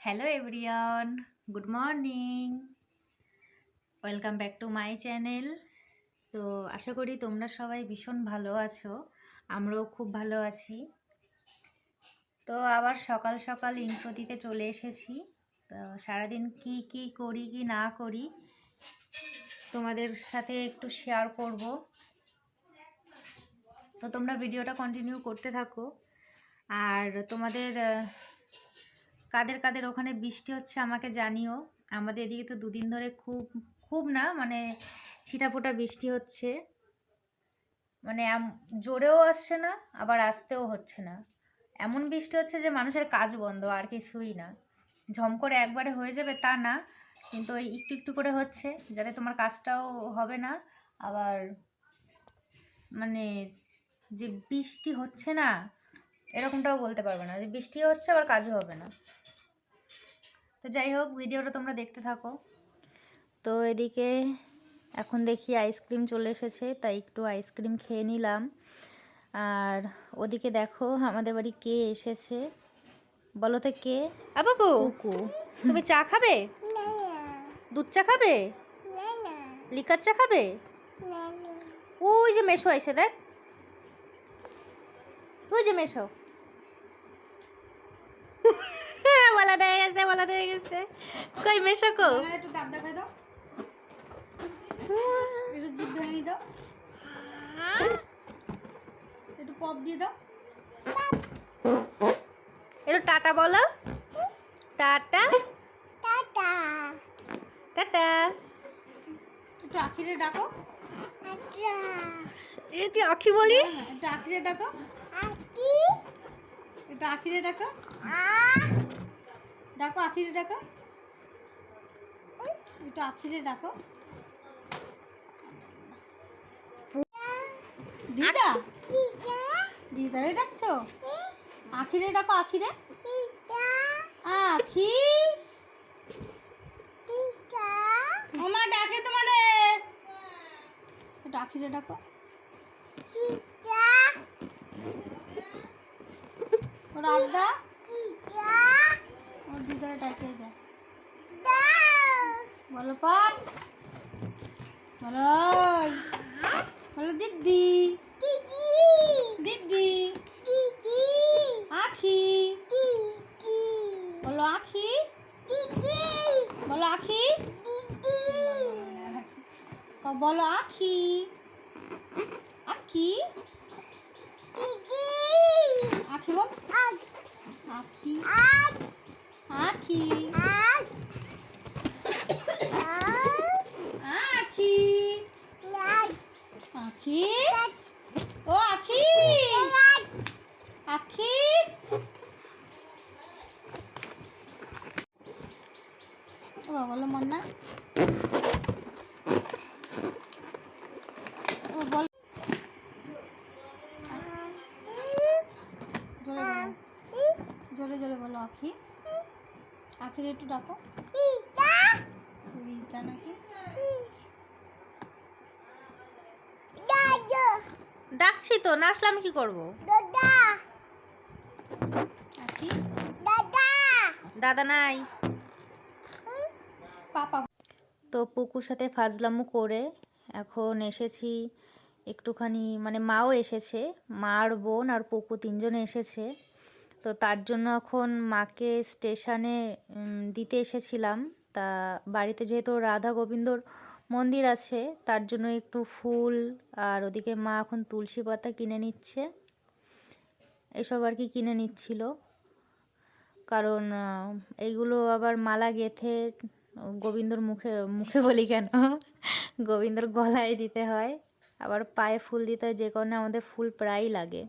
Hello everyone, good morning, welcome back to my channel. তো আশা করি তোমরা সবাই ভীষণ ভালো আছো, আমরাও খুব ভালো আছি। তো আবার সকাল সকাল ইন্ট্রো দিতে চলে এসেছি। তো সারাদিন কি কি করি কি না করি তোমাদের সাথে একটু শেয়ার করব। তো তোমরা ভিডিওটা কন্টিনিউ করতে থাকো। আর তোমাদের কাদের কাদের ওখানে বৃষ্টি হচ্ছে আমাকে জানিও। আমাদের এদিকে তো দুদিন ধরে খুব খুব না মানে ছিটাফোঁটা বৃষ্টি হচ্ছে, মানে জোরেও আসছে না আবার আসতেও হচ্ছে না, এমন বৃষ্টি হচ্ছে যে মানুষের কাজ বন্ধ, আর কিছুই না। ঝম করে একবারে হয়ে যাবে তা না, কিন্তু ওই একটু একটু করে হচ্ছে, যাতে তোমার কাজটাও হবে না। আবার মানে যে বৃষ্টি হচ্ছে না এরকমটাও বলতে পারবে না, যে বৃষ্টি হচ্ছে আবার কাজও হবে না। তো যাই হোক, ভিডিওটা তোমরা দেখতে থাকো। তো এদিকে এখন দেখি আইসক্রিম চলে এসেছে, তাই একটু আইসক্রিম খেয়ে নিলাম। আর ওদিকে দেখো আমাদের বাড়ি কে এসেছে, বলো তো কে? আবাকু কুকু। তুমি চা খাবে? দুধ চা খাবে? লিকার চা খাবে? ওই যে মেশো আইছে, দেখ ওই যে মেশো। বলা দিয়ে গেছে, বলা দিয়ে গেছে। কই মেশো কো? একটু দাব দেখাই দাও, একটু জিভ ভেঙে দাও, একটু পপ দিয়ে দাও। একটু টাটা বলো, টাটা টাটা। একটু আখিরে ডাকো, এ তুই আখি বলিস? একটু আখিরে ডাকো, একটু আখিরে ডাকো, ডাকো আখিরে ডাকো, একটু আখিরে ডাকো। দিদা দিদারে ডাকছো? আখিরে ডাকো, আখিরে। আখি ওমা ডাকে তোমারে, একটু আখিরে ডাকো। ও রাজদা ও দিদারে ডাকে যায়, বলো পাপ, বলো বলো দিদি দিদি আখি, বলো আখি, বলো আখি, বলো আখি, আখি আখি বল, আখি আখি আখি আখি ও আখি আখি। ও বলো মন্না, ও বল জোরে বলো, জোরে জোরে বলো আখি, আখির একটু ডাকো। রিজদা নাকি? ডাকছি তো, না আসলে আমি কি করবো? আখি দাদা নাই। পাপা। তো পুকুর সাথে ফাজলামো করে এখন এসেছি একটুখানি, মানে মাও এসেছে, মা আর বোন আর পুকু তিনজনে এসেছে। তো তার জন্য এখন মাকে স্টেশনে দিতে এসেছিলাম। তা বাড়িতে যেহেতু রাধা গোবিন্দর মন্দির আছে, তার জন্য একটু ফুল, আর ওদিকে মা এখন তুলসী পাতা কিনে নিচ্ছে, এসব আর কি কিনে নিচ্ছিল। কারণ এইগুলো আবার মালা গেঁথে গোবিন্দর মুখে মুখে বলি কেন, গোবিন্দর গলায় দিতে হয়, আবার পায়ে ফুল দিতে হয়, যে কারণে আমাদের ফুল প্রায়ই লাগে।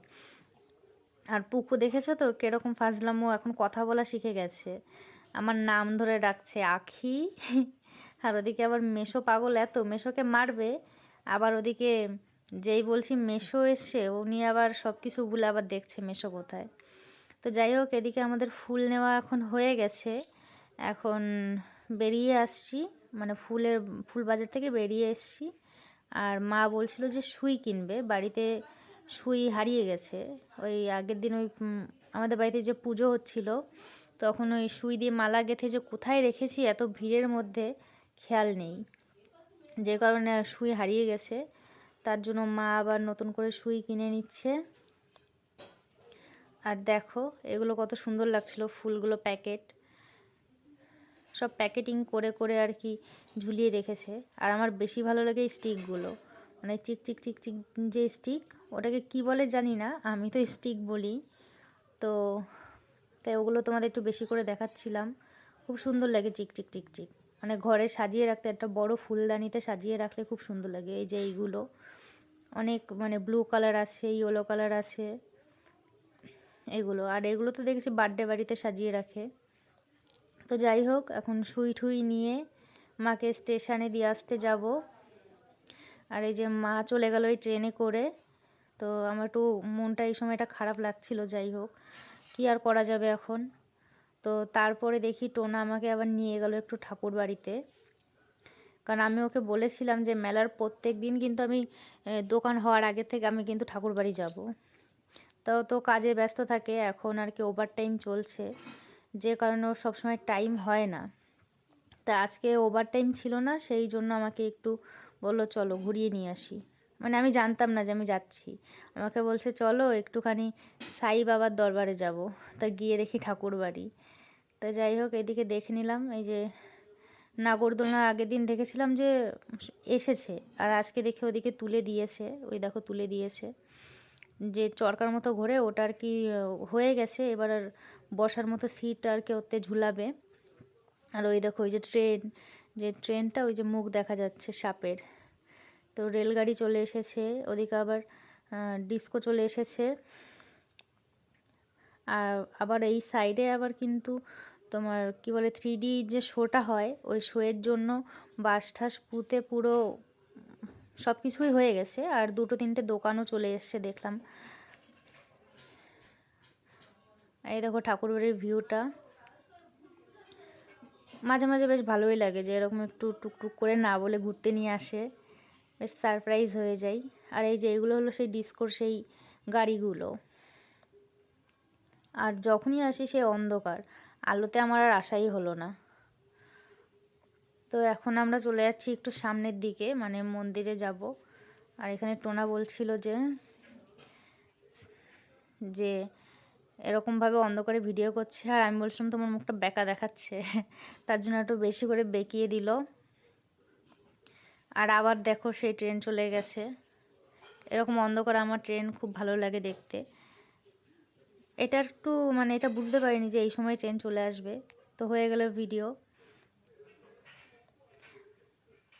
আর পুকু দেখেছো তো কীরকম ফাজলামো, এখন কথা বলা শিখে গেছে, আমার নাম ধরে ডাকছে আখি। আর ওদিকে আবার মেশো পাগল, এত মেশোকে মারবে, আবার ওদিকে যেই বলছি মেশো এসছে উনি আবার সব কিছু ভুলে আবার দেখছে মেশো কোথায়। তো যাই হোক, এদিকে আমাদের ফুল নেওয়া এখন হয়ে গেছে, এখন বেরিয়ে আসছি, মানে ফুল বাজার থেকে বেরিয়ে এসছি। আর মা বলছিল যে সুই কিনবে, বাড়িতে সুই হারিয়ে গেছে। ওই আগের দিন ওই আমাদের বাড়িতে যে পুজো হচ্ছিল, তখন ওই সুই দিয়ে মালা গেঁথে যে কোথায় রেখেছি এত ভিড়ের মধ্যে খেয়াল নেই, যে কারণে সুই হারিয়ে গেছে। তার জন্য মা আবার নতুন করে সুই কিনে নিচ্ছে। আর দেখো এগুলো কত সুন্দর লাগছিল, ফুলগুলো সব প্যাকেটিং করে করে আর কি ঝুলিয়ে রেখেছে। আর আমার বেশি ভালো লাগে স্টিকগুলো, মানে চিক চিক চিক চিক যে স্টিক, ওটাকে কি বলে জানি না, আমি তো স্টিক বলি। তো তাই ওগুলো তোমাদের একটু বেশি করে দেখাচ্ছিলাম। খুব সুন্দর লাগে চিক চিক চিক চিক, মানে ঘরে সাজিয়ে রাখতে, একটা বড় ফুলদানিতে সাজিয়ে রাখলে খুব সুন্দর লাগে। এই যে এইগুলো অনেক মানে ব্লু কালার আছে, ইয়েলো কালার আছে এগুলো। আর এগুলো তো দেখেছি বার্থডে বাড়িতে সাজিয়ে রাখে। তো যাই হোক, এখন সুই ঠুই নিয়ে মাকে স্টেশনে দিয়ে আসতে যাব। আর এই যে মা চলে গেল ওই ট্রেনে করে। তো আমার একটু মনটা এই সময়টা খারাপ লাগছিল। যাই হোক, কী আর করা যাবে এখন। তো তারপরে দেখি টোনা আমাকে আবার নিয়ে গেল একটু ঠাকুর বাড়িতে, কারণ আমি ওকে বলেছিলাম যে মেলার প্রত্যেক দিন কিন্তু আমি দোকান হওয়ার আগে থেকে আমি কিন্তু ঠাকুর বাড়ি যাব। তাও তো কাজে ব্যস্ত থাকে, এখন আর কি ওভার টাইম চলছে, যে কারণে ওর সবসময় টাইম হয় না। তা আজকে ওভার টাইম ছিল না, সেই জন্য আমাকে একটু বললো চলো ঘুরিয়ে নিয়ে আসি। মানে আমি জানতাম না যে আমি যাচ্ছি, আমাকে বলছে চলো একটুখানি সাই বাবার দরবারে যাব। তা গিয়ে দেখি ঠাকুর বাড়ি। তো যাই হোক, এদিকে দেখে নিলাম এই যে নাগরদোলনা আগের দিন দেখেছিলাম যে এসেছে, আর আজকে দেখে ওদিকে তুলে দিয়েছে, ওই দেখো তুলে দিয়েছে, যে চরকার মতো ঘোরে ওটা আর কি হয়ে গেছে। এবার আর বসার মতো সিট আর কি ওতে ঝুলাবে। আর ওই দেখো ওই যে ট্রেনটা ওই যে মুখ দেখা যাচ্ছে সাপের। তো রেলগাড়ি চলে এসেছে, ওদিকে আবার ডিস্কো চলে এসেছে। আর আবার এই সাইডে আবার কিন্তু তোমার কি বলে 3D যে শোটা হয়, ওই শোয়ের জন্য বাঁশ ঠাস পুঁতে পুরো সব কিছুই হয়ে গেছে। আর 2-3টে দোকানও চলে এসছে দেখলাম। এই দেখো ঠাকুরবাড়ির ভিউটা মাঝে মাঝে বেশ ভালোই লাগে, যে এরকম একটু টুকটুক করে না বলে ঘুরতে নিয়ে আসে, বেশ সারপ্রাইজ হয়ে যাই। আর এই যে এগুলো হলো সেই ডিস্কোর সেই গাড়িগুলো। আর যখনই আসি সে অন্ধকার, আলোতে আমার আর আসাই হলো না। তো এখন আমরা চলে যাচ্ছি একটু সামনের দিকে, মানে মন্দিরে যাব। আর এখানে টোনা বলছিল যে এরকমভাবে অন্ধকারে ভিডিও করছে, আর আমি বলছিলাম তোমার মুখটা বেঁকা দেখাচ্ছে, তার জন্য একটু বেশি করে বেঁকিয়ে দিল। আর আবার দেখো সেই ট্রেন চলে গেছে। এরকম অন্ধকার আমার ট্রেন খুব ভালো লাগে দেখতে। এটা একটু মানে এটা বুঝতে পারিনি যে এই সময় ট্রেন চলে আসবে। তো হয়ে গেল ভিডিও।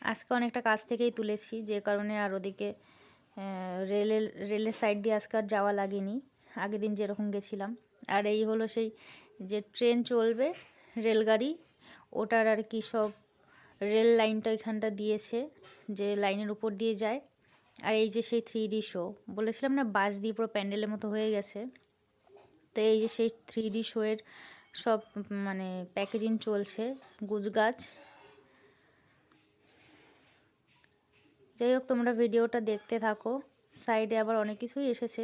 আজকে অনেকটা কাছ থেকেই তুলেছি, যে কারণে আর ওদিকে রেলের সাইড দিয়ে আজকে আর যাওয়া লাগেনি, আগের দিন যেরকম গেছিলাম। আর এই হলো সেই যে ট্রেন চলবে রেলগাড়ি, ওটার আর কি সব রেল লাইনটা এখানটা দিয়েছে, যে লাইনের উপর দিয়ে যায়। আর এই যে সেই 3D শো বলেছিলাম না, বাস দিয়ে পুরো প্যান্ডেলের মতো হয়ে গেছে। তো এই যে সেই 3D শোয়ের সব মানে প্যাকেজিং চলছে, গুজগাছ। যাই হোক, তোমরা ভিডিওটা দেখতে থাকো। সাইডে আবার অনেক কিছুই এসেছে।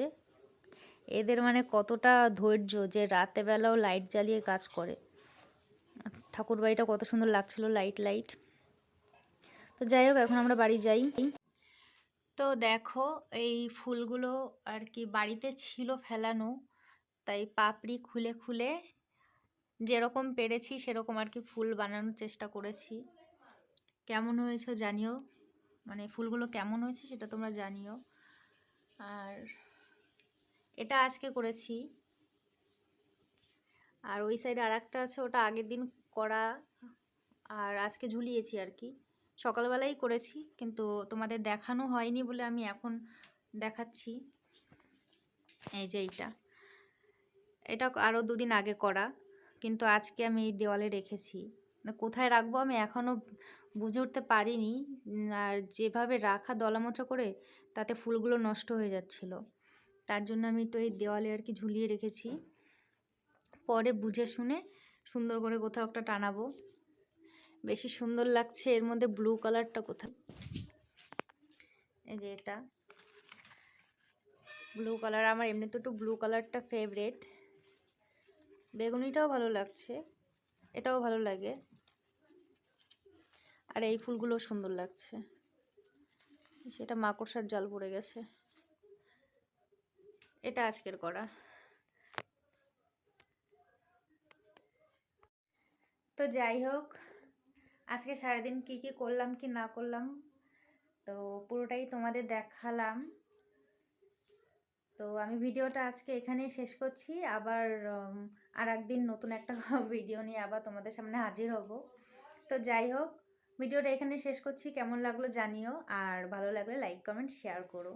এদের মানে কতটা ধৈর্য, যে রাতে বেলাও লাইট জ্বালিয়ে কাজ করে। ঠাকুর বাড়িটা কত সুন্দর লাগছিল, লাইট। তো যাই হোক, এখন আমরা বাড়ি যাই। তো দেখো এই ফুলগুলো আর কি বাড়িতে ছিল ফেলানো, তাই পাপড়ি খুলে খুলে যেরকম পেরেছি সেরকম আর কি ফুল বানানোর চেষ্টা করেছি। কেমন হয়েছে জানিও, মানে ফুলগুলো কেমন হয়েছে সেটা তোমরা জানিও। আর এটা আজকে করেছি। আর ওই সাইডে আর একটা আছে, ওটা আগের দিন করা, আর আজকে ঝুলিয়েছি আর কি। সকালবেলাই করেছি, কিন্তু তোমাদের দেখানো হয়নি বলে আমি এখন দেখাচ্ছি। এই যে এটা আরও 2 দিন আগে করা, কিন্তু আজকে আমি এই দেওয়ালে রেখেছি। মানে কোথায় রাখবো আমি এখনও বুঝে উঠতে পারিনি। আর যেভাবে রাখা দলামোচা করে, তাতে ফুলগুলো নষ্ট হয়ে যাচ্ছিল। তার জন্য আমি একটু এই দেওয়ালে আর কি ঝুলিয়ে রেখেছি। পরে বুঝে শুনে সুন্দর করে কোথাও একটা টানাবো। বেশি সুন্দর লাগছে এর মধ্যে ব্লু কালারটা কোথায়, এই যে এটা ব্লু কালার, আমার এমনিতে একটু ব্লু কালারটা ফেভারিট। বেগুনিটাও ভালো লাগছে, এটাও ভালো লাগে, আর এই ফুলগুলো সুন্দর লাগছে। সেটা মাকড়সার জাল পড়ে গেছে। এটা আজকের করা। তো যাই হোক, আজকে সারাদিন কি কি করলাম কি না করলাম তো পুরোটাই তোমাদের দেখালাম। তো আমি ভিডিওটা আজকে এখানেই শেষ করছি। আবার আর একদিন নতুন একটা ভিডিও নিয়ে আবার তোমাদের সামনে হাজির হব। তো যাই হোক, ভিডিওটা এখানে শেষ করছি। কেমন লাগলো জানিও, আর ভালো লাগলে লাইক কমেন্ট শেয়ার করো।